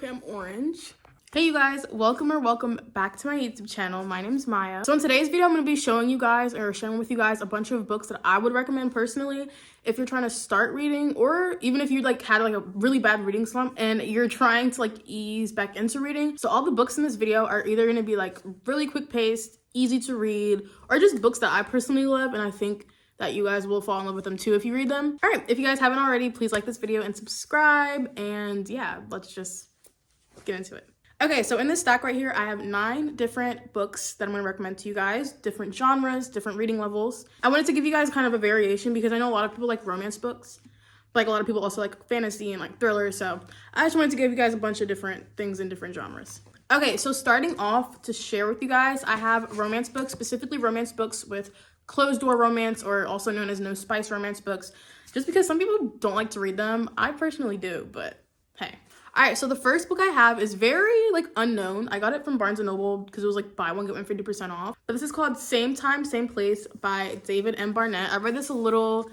Okay, I'm orange. Hey you guys, welcome back to my YouTube channel. My name's Maya. So in today's video, I'm going to be showing with you guys a bunch of books that I would recommend personally if you're trying to start reading, or even if you had a really bad reading slump and you're trying to ease back into reading. So all the books in this video are either going to be really quick paced, easy to read, or just books that I personally love, and I think that you guys will fall in love with them too if you read them. All right, if you guys haven't already, please like this video and subscribe, and yeah, let's just get into it. Okay, so in this stack right here, I have 9 different books that I'm going to recommend to you guys, different genres, different reading levels. I wanted to give you guys kind of a variation because I know a lot of people like romance books, but a lot of people also like fantasy and thrillers, so I just wanted to give you guys a bunch of different things in different genres. Okay, so starting off to share with you guys, I have romance books, specifically romance books with closed door romance, or also known as no spice romance books, just because some people don't like to read them. I personally do, but hey. All right, so the first book I have is very unknown. I got it from Barnes & Noble because it was buy one get one 50% off. But this is called Same Time, Same Place by David M. Barnett. I read this a little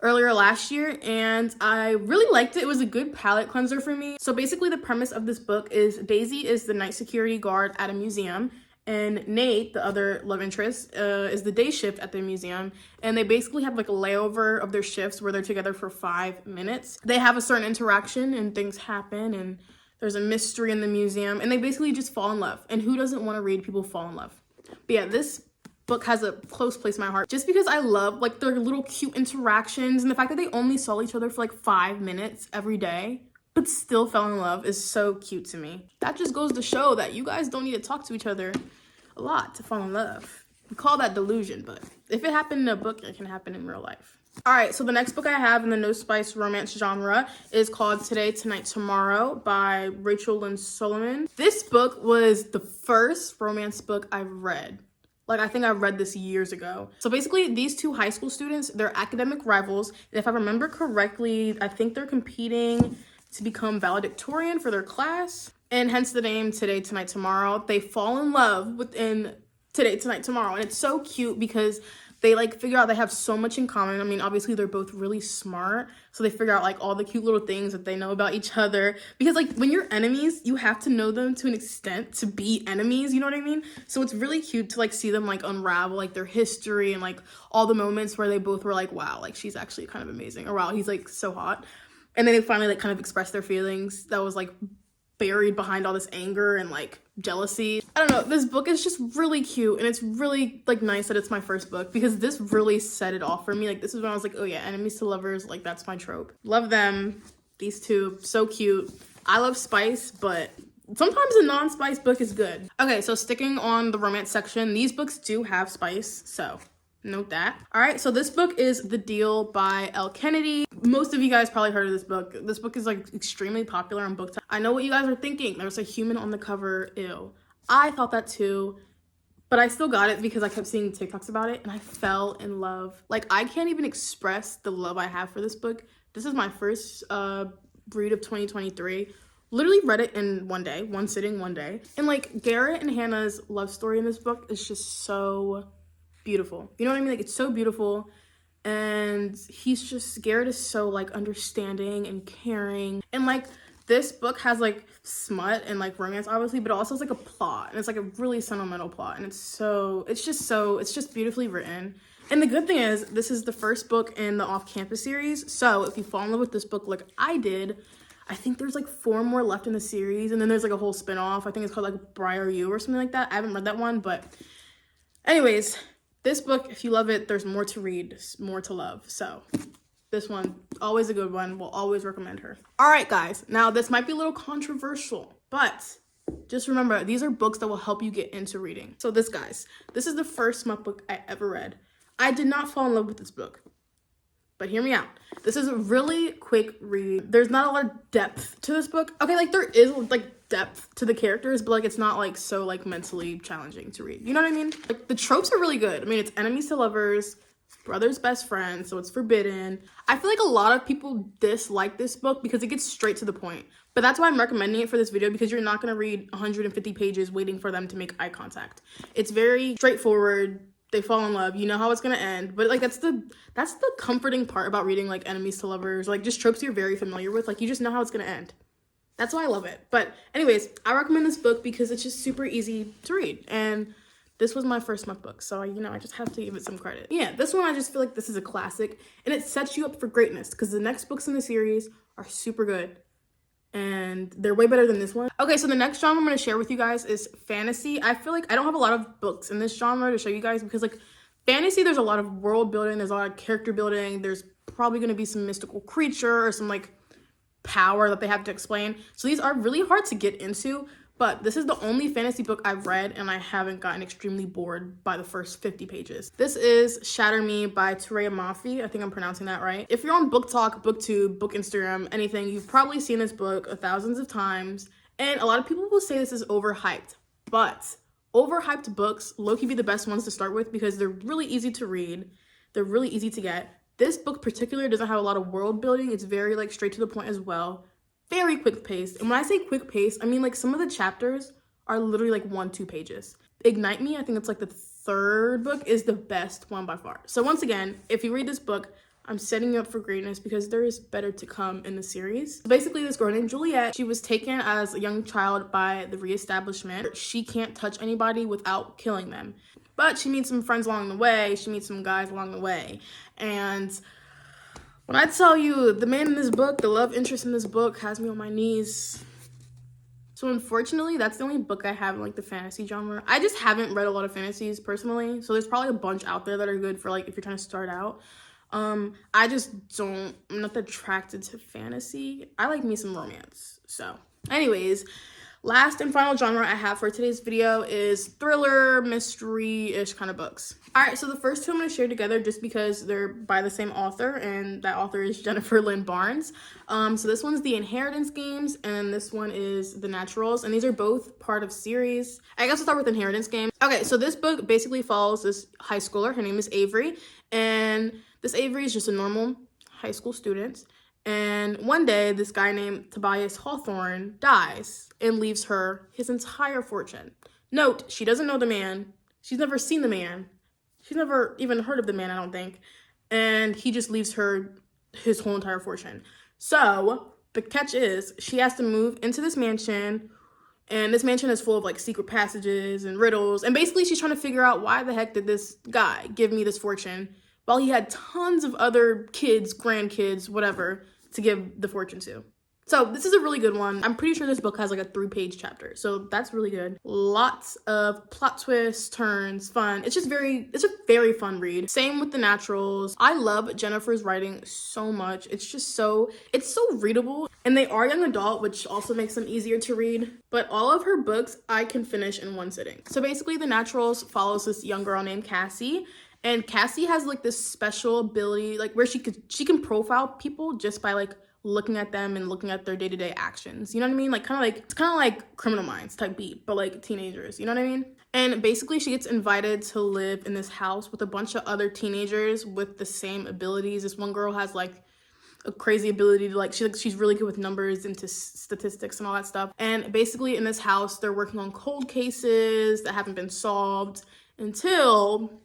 earlier last year and I really liked it. It was a good palate cleanser for me. So basically the premise of this book is Daisy is the night security guard at a museum, and Nate, the other love interest, is the day shift at the museum, and they basically have a layover of their shifts where they're together for 5 minutes. They have a certain interaction and things happen, and there's a mystery in the museum, and they basically just fall in love. And who doesn't want to read people fall in love? But yeah, this book has a close place in my heart just because I love their little cute interactions, and the fact that they only saw each other for 5 minutes every day but still fell in love is so cute to me. That just goes to show that you guys don't need to talk to each other a lot to fall in love. We call that delusion, but if it happened in a book, it can happen in real life. All right, so the next book I have in the no spice romance genre is called Today, Tonight, Tomorrow by Rachel Lynn Solomon. This book was the first romance book I read. I think I read this years ago. So basically, these two high school students, they're academic rivals. And if I remember correctly, I think they're competing to become valedictorian for their class, and hence the name Today, Tonight, Tomorrow. They fall in love within Today, Tonight, Tomorrow, and it's so cute because they figure out they have so much in common. I mean, obviously they're both really smart, so they figure out all the cute little things that they know about each other, because when you're enemies, you have to know them to an extent to be enemies, you know what I mean? So it's really cute to see them unravel their history and all the moments where they both were wow, she's actually kind of amazing, or wow, he's so hot. And then they finally kind of express their feelings that was buried behind all this anger and jealousy. I don't know, this book is just really cute, and it's really nice that it's my first book because this really set it off for me. This is when I was oh yeah, enemies to lovers, that's my trope. Love them. These two, so cute. I love spice, but sometimes a non-spice book is good. Okay, so sticking on the romance section, these books do have spice, so note that. All right, so this book is The Deal by Elle Kennedy. Most of you guys probably heard of this book. This book is extremely popular on booktok. I know what you guys are thinking. There's a human on the cover. Ew. I thought that too, but I still got it because I kept seeing TikToks about it and I fell in love. I can't even express the love I have for this book. This is my first read of 2023. Literally read it in one day, one sitting, one day. And Garrett and Hannah's love story in this book is just so beautiful. You know what I mean? It's so beautiful, and Garrett is so understanding and caring, and this book has smut and romance obviously, but it also has a plot, and it's a really sentimental plot, and it's just beautifully written. And the good thing is this is the first book in the off-campus series, so if you fall in love with this book I did, I think there's 4 more left in the series, and then there's a whole spin-off. I think it's called Briar U or something like that. I haven't read that one, but anyways, this book, if you love it, there's more to read, more to love. So this one, always a good one. We'll always recommend her. All right, guys. Now, this might be a little controversial, but just remember, these are books that will help you get into reading. So this is the first smut book I ever read. I did not fall in love with this book, but hear me out. This is a really quick read. There's not a lot of depth to this book. Okay, there is depth to the characters, but it's not so mentally challenging to read. You know what I mean? The tropes are really good. I mean, it's enemies to lovers, brother's best friend, so it's forbidden. I feel a lot of people dislike this book because it gets straight to the point. But that's why I'm recommending it for this video, because you're not going to read 150 pages waiting for them to make eye contact. It's very straightforward. They fall in love, you know how it's gonna end, but that's the comforting part about reading enemies to lovers, just tropes you're very familiar with. You just know how it's gonna end. That's why I love it. But anyways, I recommend this book because it's just super easy to read. And this was my first month book, so I just have to give it some credit. Yeah, this one I just feel like this is a classic, and it sets you up for greatness because the next books in the series are super good, and they're way better than this one. Okay, so the next genre I'm going to share with you guys is fantasy. I feel like I don't have a lot of books in this genre to show you guys because, like, fantasy, there's a lot of world building, there's a lot of character building, there's probably going to be some mystical creature or some, like, power that they have to explain. So these are really hard to get into, but this is the only fantasy book I've read and I haven't gotten extremely bored by the first 50 pages. This is Shatter Me by Turea Mafi. I think I'm pronouncing that right. If you're on BookTok, BookTube, Book Instagram, anything, you've probably seen this book thousands of times. And a lot of people will say this is overhyped, but overhyped books low-key be the best ones to start with because they're really easy to read. They're really easy to get. This book particularly doesn't have a lot of world building. It's very like straight to the point as well. Very quick paced. And when I say quick paced, I mean like some of the chapters are literally like 1-2 pages. Ignite Me, I think it's like the third book, is the best one by far. So once again, if you read this book, I'm setting you up for greatness because there is better to come in the series. Basically, this girl named Juliet, she was taken as a young child by the reestablishment. She can't touch anybody without killing them. But she meets some friends along the way. She meets some guys along the way. And when I tell you, the man in this book, the love interest in this book has me on my knees. So unfortunately, that's the only book I have in like the fantasy genre. I just haven't read a lot of fantasies personally. So there's probably a bunch out there that are good for like if you're trying to start out. I'm not attracted to fantasy. I like me some romance. So anyways, last and final genre I have for today's video is thriller, mystery-ish kind of books. All right, so the first two I'm going to share together just because they're by the same author, and that author is Jennifer Lynn Barnes. So this one's The Inheritance Games, and this one is The Naturals, and these are both part of series. I guess I'll start with Inheritance Games. Okay, so this book basically follows this high schooler. Her name is Avery, and this Avery is just a normal high school student. And one day, this guy named Tobias Hawthorne dies and leaves her his entire fortune. Note, she doesn't know the man. She's never seen the man. She's never even heard of the man, I don't think. And he just leaves her his whole entire fortune. So the catch is she has to move into this mansion. And this mansion is full of like secret passages and riddles. And basically she's trying to figure out why the heck did this guy give me this fortune while he had tons of other kids, grandkids, whatever, to give the fortune to. So this is a really good one. I'm pretty sure this book has like a 3-page chapter. So that's really good. Lots of plot twists, turns, fun. It's a very fun read. Same with The Naturals. I love Jennifer's writing so much. It's so readable. And they are young adult, which also makes them easier to read. But all of her books I can finish in one sitting. So basically The Naturals follows this young girl named Cassie. And Cassie has like this special ability, like where she can profile people just by like looking at them and looking at their day-to-day actions. You know what I mean? Like it's kind of like Criminal Minds type beat, but like teenagers. You know what I mean? And basically she gets invited to live in this house with a bunch of other teenagers with the same abilities. This one girl has like a crazy ability to like she's really good with numbers and statistics and all that stuff. And basically in this house they're working on cold cases that haven't been solved until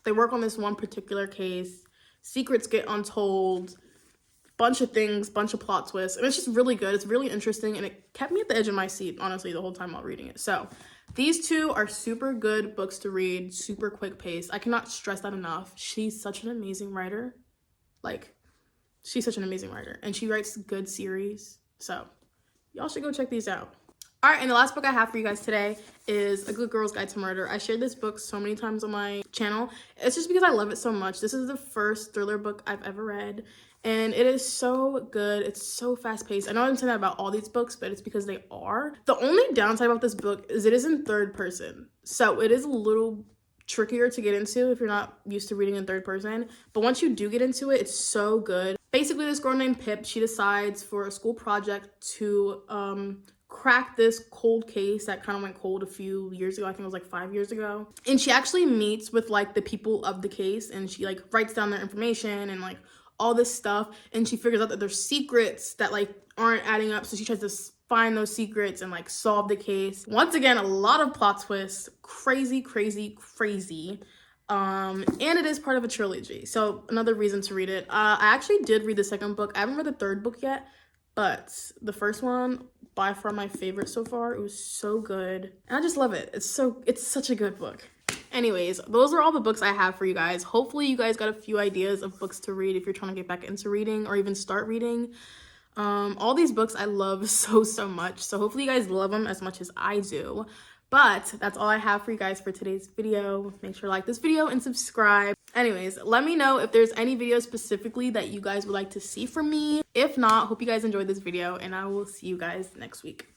they work on this one particular case. Secrets get untold, bunch of things, bunch of plot twists, and it's just really good. It's really interesting, and it kept me at the edge of my seat, honestly, the whole time while reading it. So these two are super good books to read, super quick pace. I cannot stress that enough. She's such an amazing writer. Like, she's such an amazing writer, and she writes good series. So y'all should go check these out. All right, and the last book I have for you guys today is A Good Girl's Guide to Murder. I shared this book so many times on my channel. It's just because I love it so much. This is the first thriller book I've ever read, and it is so good. It's so fast-paced. I know I'm saying that about all these books, but it's because they are. The only downside about this book is it is in third person, so it is a little trickier to get into if you're not used to reading in third person. But once you do get into it, it's so good. Basically, this girl named Pip, she decides for a school project to crack this cold case that kind of went cold a few years ago. I think it was like 5 years ago. And she actually meets with like the people of the case, and she like writes down their information and like all this stuff, and she figures out that there's secrets that like aren't adding up, so she tries to find those secrets and like solve the case. Once again, a lot of plot twists, crazy. And it is part of a trilogy, so another reason to read it. I actually did read the second book. I haven't read the third book yet, but the first one, by far my favorite so far. It was so good. And I just love it. It's such a good book. Anyways, those are all the books I have for you guys. Hopefully you guys got a few ideas of books to read if you're trying to get back into reading or even start reading. All these books I love so much. So hopefully you guys love them as much as I do. But that's all I have for you guys for today's video. Make sure to like this video and subscribe. Anyways, let me know if there's any videos specifically that you guys would like to see from me. If not, hope you guys enjoyed this video and I will see you guys next week.